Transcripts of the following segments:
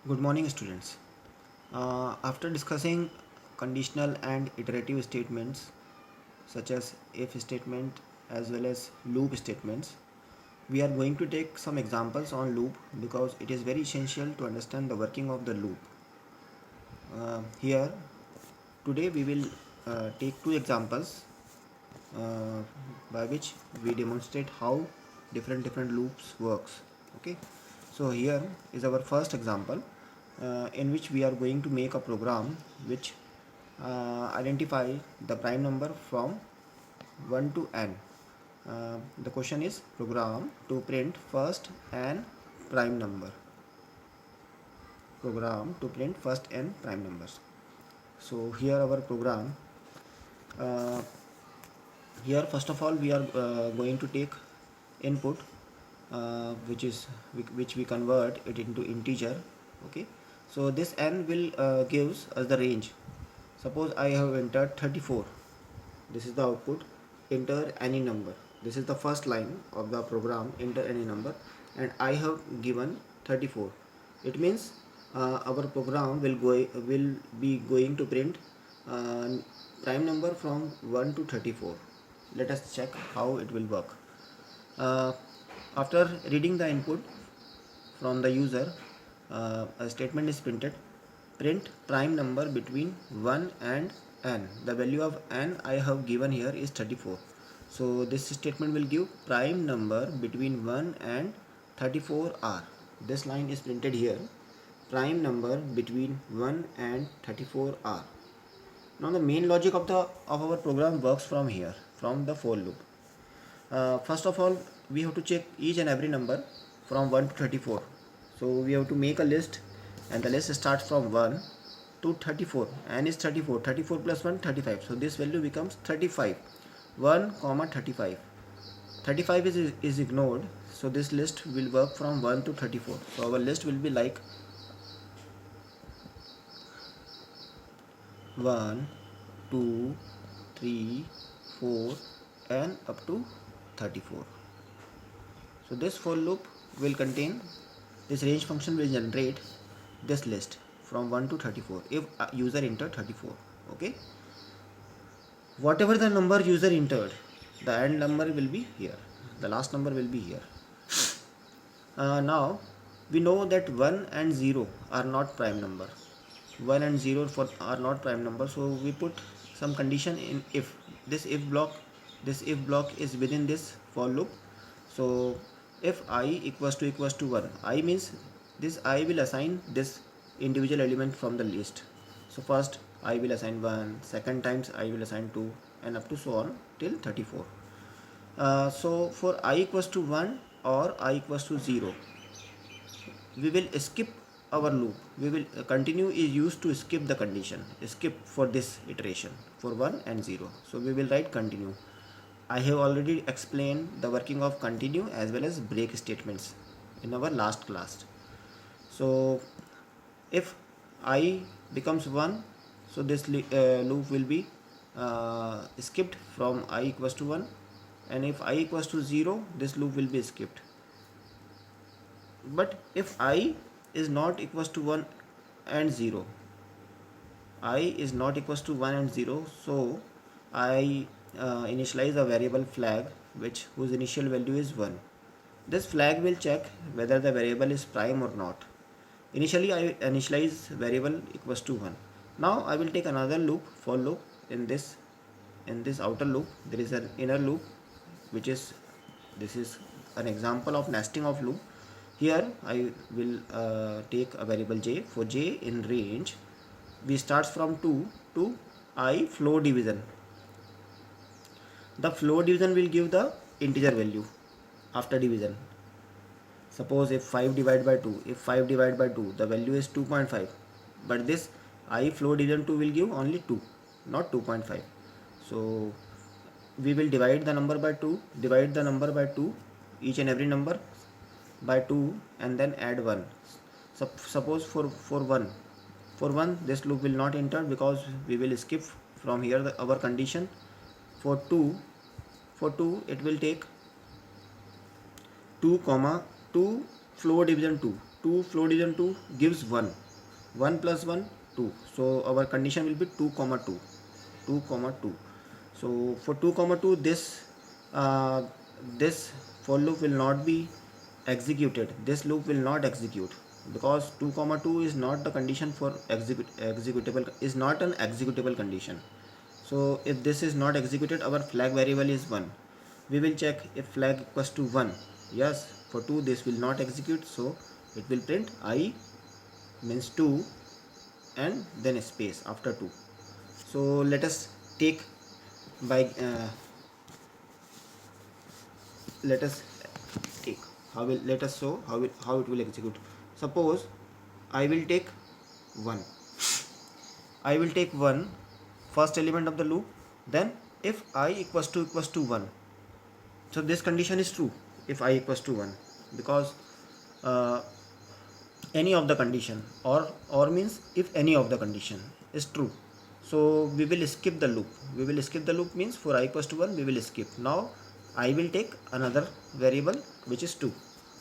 Good morning, students. After discussing conditional and iterative statements such as if statement as well as loop statements, we are going to take some examples on loop because it is very essential to understand the working of the loop. Here, today we will take two examples uh, by which we demonstrate how different loops works. Okay, so here is our first example in which we are going to make a program which identify the prime number from 1 to n. The question is program to print first n prime number. Program to print first n prime numbers. So here our program. Uh, Here first of all we are going to take input which we convert it into integer. Okay, so this n will gives us the range. Suppose I have entered 34. This is the output. Enter any number. This is the first line of the program. Enter any number, and I have given 34. It means our program will be going to print uh, prime number from 1 to 34. Let us check how it will work. uh, After reading the input from the user, a statement is printed. Print prime number between 1 and n. The value of n I have given here is 34. So this statement will give prime number between 1 and 34 are. This line is printed here. Prime number between 1 and 34 are. Now the main logic of our program works from here, from the for loop. First of all, we have to check each and every number from 1 to 34. So we have to make a list, and the list starts from 1 to 34. N is 34. 34 plus 1, 35. So this value becomes 35. 1 comma 35. 35 is ignored. So this list will work from 1 to 34. So our list will be like 1, 2, 3, 4 and up to 34. So this for loop will contain, this range function will generate this list from 1 to 34 if user entered 34. Okay, whatever the number user entered, the end number will be here, the last number will be here. Now we know that 1 and 0 are not prime number. 1 and 0 are not prime number, so we put some condition in if. This if block is within this for loop. So if I equals to 1, I means this I will assign this individual element from the list. So first I will assign 1, second times I will assign 2, and up to so on till 34. So for I equals to 1 or I equals to 0, we will skip our loop. We will continue is used to skip the condition, skip for this iteration for 1 and 0. So we will write continue. I have already explained the working of continue as well as break statements in our last class. So if I becomes 1, so this loop will be skipped from I equals to 1, and if I equals to 0, this loop will be skipped. But if I is not equals to 1 and 0, I is not equals to 1 and 0, so I initialize a variable flag whose initial value is 1. This flag will check whether the variable is prime or not. Initially I initialize variable equals to 1. Now I will take another loop, for loop. In this outer loop there is an inner loop, which is, this is an example of nesting of loop. Here I will take a variable j. For j in range, we starts from 2 to I floor division. The floor division will give the integer value after division. Suppose if 5 divided by 2, the value is 2.5, but this I floor division 2 will give only 2, not 2.5. So we will divide the number by 2, each and every number by 2, and then add 1. Suppose for 1 this loop will not enter because we will skip from here our condition. For 2 it will take 2 comma 2 floor division 2 2 float division 2 gives 1. 1 plus 1 2. So our condition will be 2 comma 2. 2 comma 2. So for 2 comma 2, this for loop will not be executed. This loop will not execute because 2 comma 2 is not the condition for executable, is not an executable condition. So if this is not executed, our flag variable is 1. We will check if flag equals to 1. Yes, for 2 this will not execute, so it will print I means 2 and then a space after 2. So let us take by let us take let us show how it will execute. Suppose I will take 1. I will take 1 first element of the loop. Then if I equals to 1, so this condition is true if I equals to 1, because any of the condition or means if any of the condition is true, so we will skip the loop. We will skip the loop means for I equals to 1 we will skip. Now I will take another variable which is 2.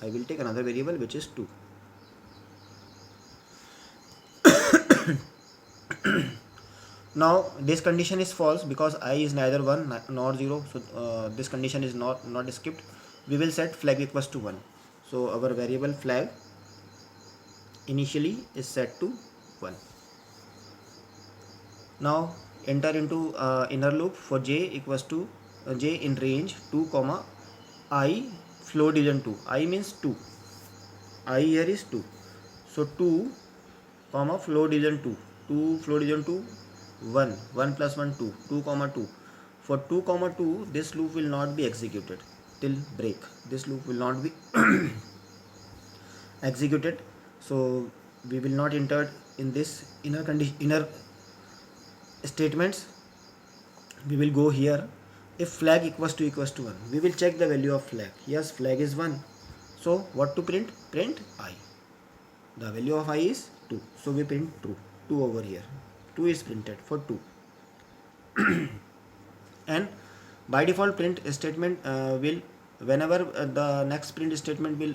I will take another variable which is 2. Now this condition is false because I is neither 1 nor 0, so this condition is not skipped. We will set flag equals to 1. So our variable flag initially is set to 1. Now enter into inner loop for j equals to j in range 2 comma I float division 2. I means 2. I here is 2. So 2 comma float division 2. 2 float division 2 1. 1 plus 1 2. 2 comma 2. For 2 comma 2 this loop will not be executed till break. This loop will not be executed. So we will not enter in this inner statements. We will go here. If flag equals to 1, we will check the value of flag. Yes, flag is 1. So what to print? Print I. The value of I is 2. So we print true. 2 over here. 2 is printed for 2. And by default print statement will, whenever the next print statement will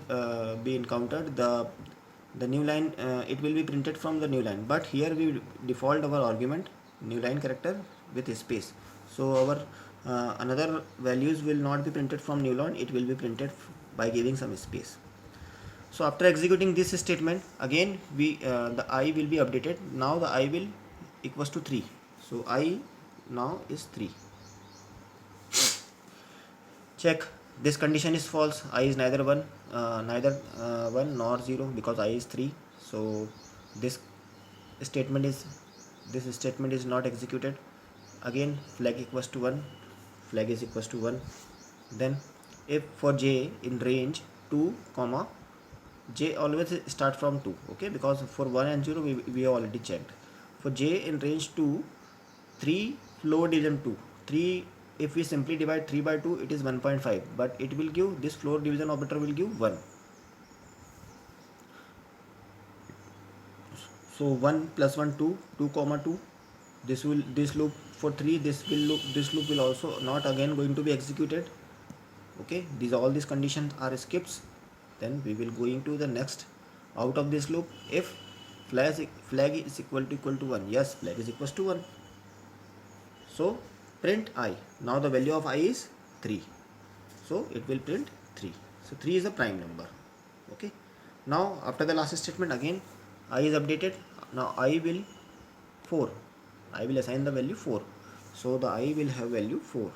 be encountered, the new line it will be printed from the new line. But here we default our argument new line character with a space. So our another values will not be printed from new line. It will be printed by giving some space. So after executing this statement, again the I will be updated. Now the I will equals to 3. So I now is 3. Check, this condition is false. I is neither 1 nor 0 because I is 3. So this statement is not executed. Again flag equals to 1. Flag is equals to 1. Then if for j in range 2 comma j always start from 2, okay, because for 1 and 0 we already checked. For j in range 2, 3 float division 2. 3, if we simply divide 3 by 2, it is 1.5, but it will give, this float division operator will give 1. So 1 plus 1 2, 2 comma 2. This loop for 3, this loop will also not again going to be executed. Okay, all these conditions are skips. Then we will going to the next out of this loop. If flag is equal to 1, yes, flag is equals to 1. So print I. Now the value of I is 3. So it will print 3. So 3 is a prime number. Okay. Now after the last statement, again I is updated. Now I will 4. I will assign the value 4. So the I will have value 4.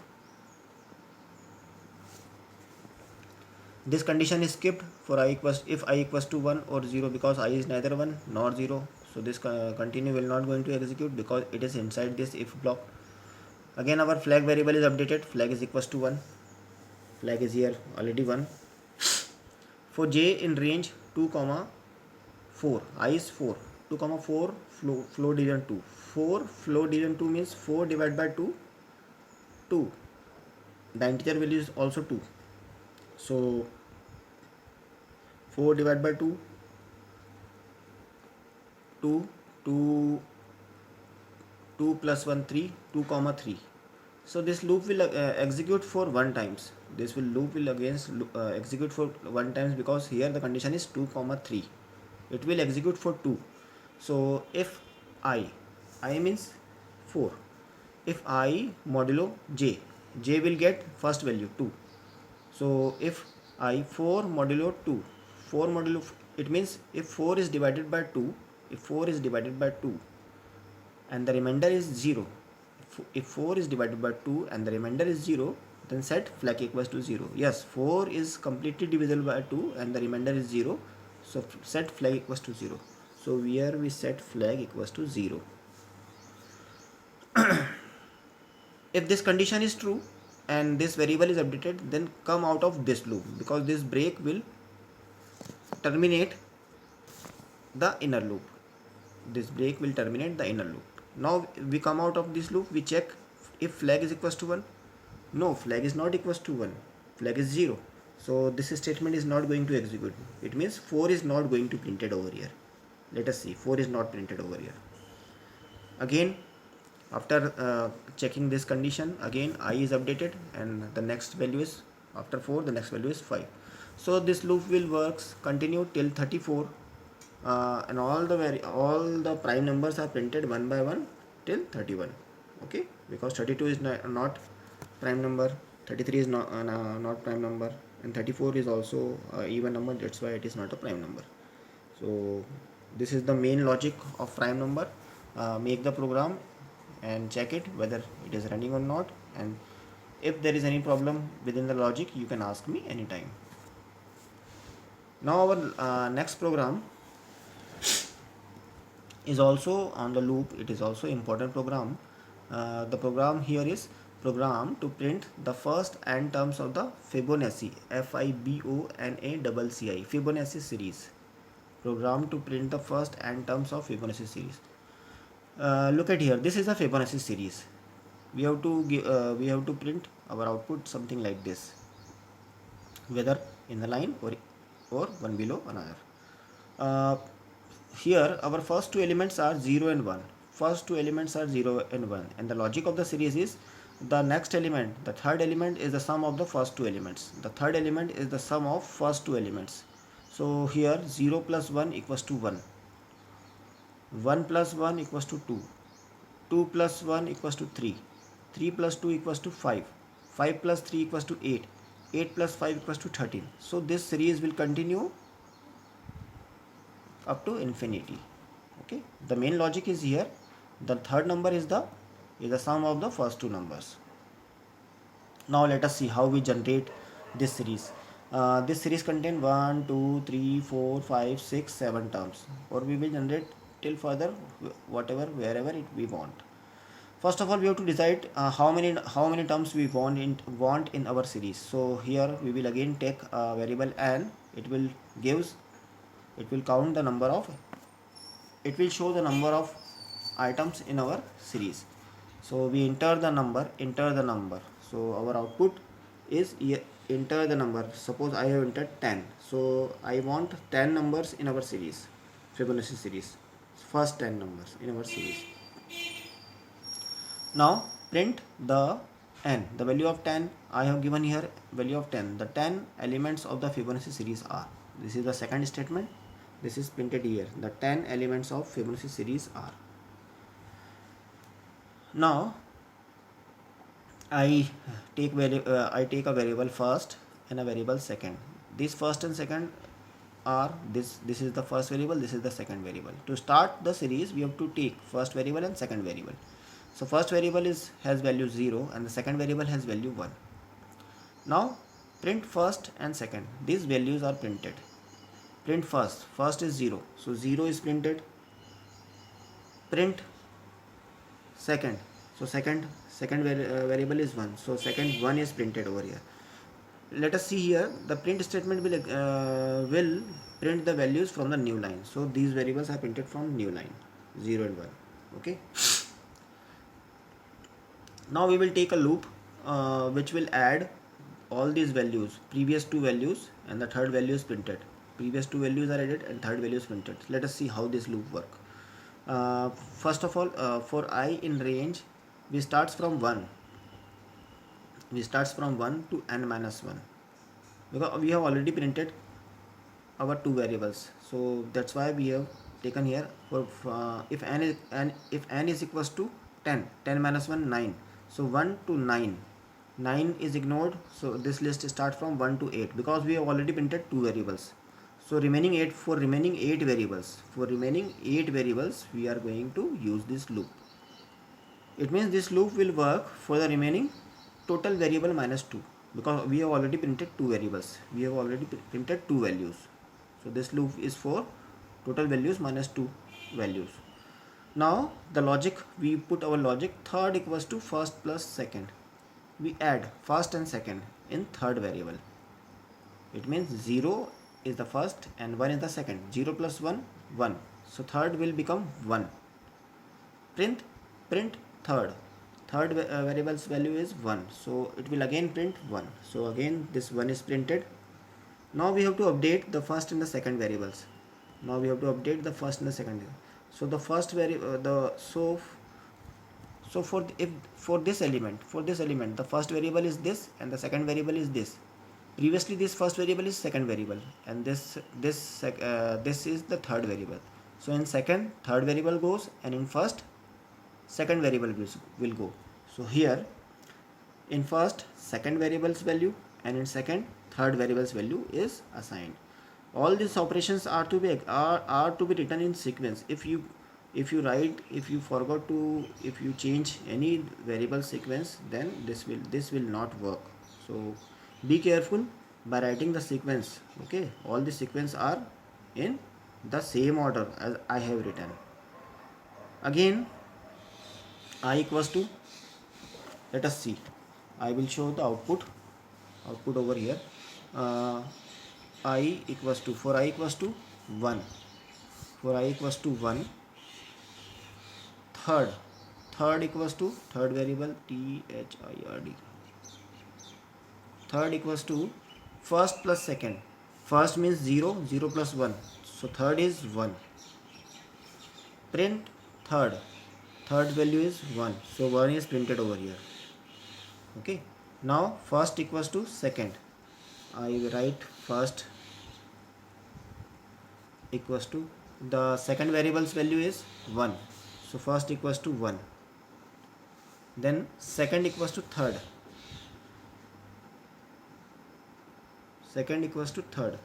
This condition is skipped for if I equals to 1 or 0, because I is neither 1 nor 0. So this continue will not going to execute because it is inside this if block. Again our flag variable is updated. Flag is equals to 1. Flag is here already 1. For j in range 2 comma 4, I is 4. 2 comma 4 float division 2. 4 float division 2 means 4 divided by 2, 2. The integer value is also 2. So 4 divided by 2, 2 plus 1 3, 2 comma 3. So this loop will execute for 1 times. This loop will execute for 1 times because here the condition is 2 comma 3. it will execute for 2. So if I means 4, if I modulo j will get first value 2. So if I 4 modulo 2, 4 modulo, it means if 4 is divided by 2, if 4 is divided by 2 and the remainder is 0, if 4 is divided by 2 and the remainder is 0, then set flag equals to 0. Yes, 4 is completely divisible by 2 and the remainder is 0, so set flag equals to 0. So here we set flag equals to 0. If this condition is true and this variable is updated, then come out of this loop, because this break will terminate the inner loop. This break will terminate the inner loop. Now we come out of this loop, we check if flag is equals to 1. No, flag is not equals to 1, flag is 0. So this statement is not going to execute. It means 4 is not going to printed over here. Let us see, 4 is not printed over here. Again, after checking this condition, again I is updated and the next value is, after 4 the next value is 5. So this loop will works continue till 34, and all the prime numbers are printed one by one till 31. Okay, because 32 is not prime number, 33 is not prime number, and 34 is also even number, that's why it is not a prime number. So this is the main logic of prime number. Make the program and check it whether it is running or not, and if there is any problem within the logic, you can ask me anytime. Now our next program is also on the loop. It is also important program. The program here is program to print the first n terms of the Fibonacci, Fibonacci, Fibonacci series. Program to print the first n terms of Fibonacci series. Look at here, this is a Fibonacci series. We have to print our output something like this, whether in the line or one below another. Here our first two elements are 0 and 1. First two elements are 0 and 1, and the logic of the series is the next element, the third element, is the sum of the first two elements. The third element is the sum of first two elements. So here 0 plus 1 equals to 1. 1 plus 1 equals to 2, 2 plus 1 equals to 3, 3 plus 2 equals to 5, 5 plus 3 equals to 8, 8 plus 5 equals to 13. So this series will continue up to infinity. Okay, the main logic is here. The third number is the sum of the first two numbers. Now let us see how we generate this series. This series contains 1, 2, 3, 4, 5, 6, 7 terms, or we will generate till further wherever we want. First of all, we have to decide how many terms we want in our series. So here we will again take a variable n. It will count the number of, it will show the number of items in our series. So we enter the number. So our output is enter the number. Suppose I have entered 10. So I want 10 numbers in our series, Fibonacci series. First 10 numbers in our series. Now print the n, the value of 10. I have given here value of 10. The 10 elements of the Fibonacci series are, this is the second statement, this is printed here, the 10 elements of Fibonacci series are. Now I take a variable first and a variable second. This first and second are this is the first variable, this is the second variable. To start the series, we have to take first variable and second variable. So first variable has value 0 and the second variable has value 1. Now print first and second. These values are printed. Print first is 0, so 0 is printed. Print second, so second variable is 1, so second 1 is printed over here. Let us see here, the print statement will print the values from the new line. So these variables are printed from new line, 0 and 1. Okay, now we will take a loop which will add all these values, previous two values, and the third value is printed. Previous two values are added and third value is printed. Let us see how this loop work. First of all, for I in range, we starts from 1 to n minus 1, because we have already printed our two variables. So that's why we have taken here for if n is if n is equals to 10, 10 minus 1 9, so 1 to 9, 9 is ignored, so this list starts from 1 to 8 because we have already printed two variables. So remaining 8, for remaining 8 variables we are going to use this loop. It means this loop will work for the remaining total variable minus 2 because we have already printed two variables, we have already printed two values. So this loop is for total values minus 2 values. Now the logic, we put our logic third equals to first plus second. We add first and second in third variable. It means 0 is the first and 1 is the second. 0 plus 1, 1. So third will become 1. Print third. Third variable's value is 1. So it will again print 1. So again this 1 is printed. Now we have to update the first and the second variables. So the first variable, for this element, the first variable is this and the second variable is this. Previously this first variable is second variable and this is the third variable. So in second, third variable goes, and in first, second variable will go. So here in first, second variable's value, and in second, third variable's value is assigned. All these operations are to be written in sequence. If you change any variable sequence, then this will not work. So be careful by writing the sequence. Okay, all the sequence are in the same order as I have written. Again, I equals to, let us see, I will show the output over here. I equals to, for I equals to 1, third equals to, third variable third, third equals to first plus second. First means 0, 0 plus 1, so third is 1. Print third value is 1, so 1 is printed over here. Okay, now first equals to second. I write first equals to, the second variable's value is 1, so first equals to 1. Then second equals to third,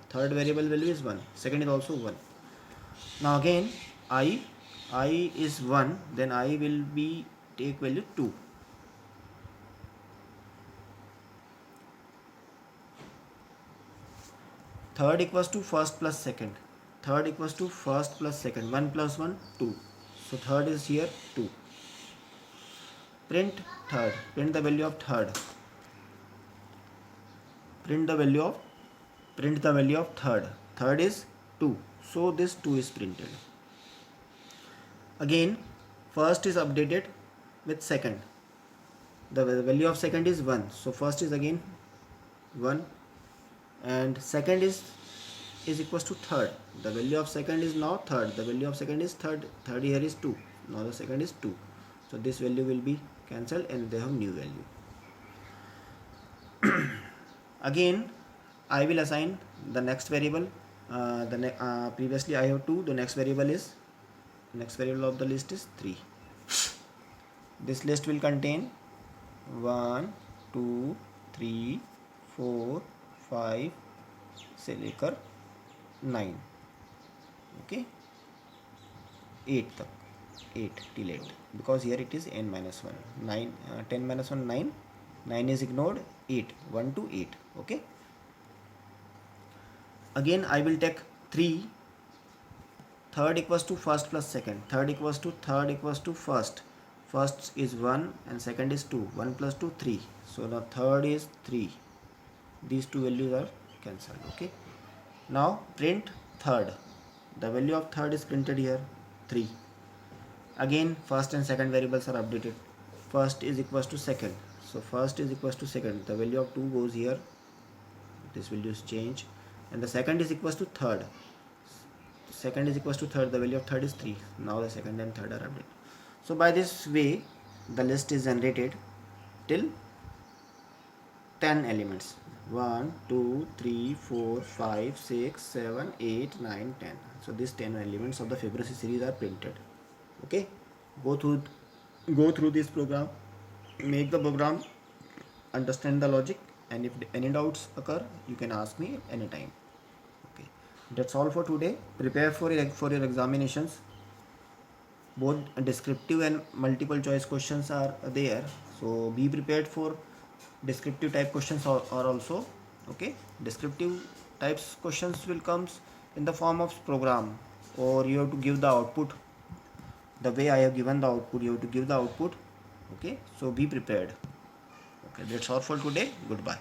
third variable value is 1, second is also 1. Now again I is 1, then I will be take value 2. Third equals to first plus second, 1 plus 1 2, so third is here 2. Print third, print the value of third, third is 2, so this 2 is printed. Again first is updated with second, the value of second is 1, so first is again 1, and second is equals to third, the value of second is now third, the value of second is third here is 2, now the second is 2, so this value will be cancelled and they have new value. Again I will assign the next variable. Previously I have 2, the next variable of the list is 3. This list will contain 1 2 3 4 5 से लेकर 9, okay, 8 तक, 8 till 8, because here it is n minus 1, 9, 10 minus 1 9, 9 is ignored, 8, 1 to 8. Okay, again I will take 3, third equals to first plus second, third equals to first is 1 and second is 2, 1 plus 2 3, so now third is 3, these two values are cancelled. Okay, now print third, the value of third is printed here 3. Again first and second variables are updated. First is equals to second, so first is equals to second, the value of 2 goes here, this value is changed, and the second is equals to third, the value of third is 3, now the second and third are updated. So by this way the list is generated till 10 elements. 1 2 3 4 5 6 7 8 9 10. So these 10 elements of the Fibonacci series are printed. Okay, go through this program, make the program, understand the logic, and if any doubts occur, you can ask me anytime. Okay, that's all for today. Prepare for your examinations. Both descriptive and multiple choice questions are there, so be prepared for descriptive type questions or also. Okay, descriptive types questions will comes in the form of program, or you have to give the output the way I have given the output. You have to give the output. Okay, so be prepared. Okay, that's all for today. Goodbye.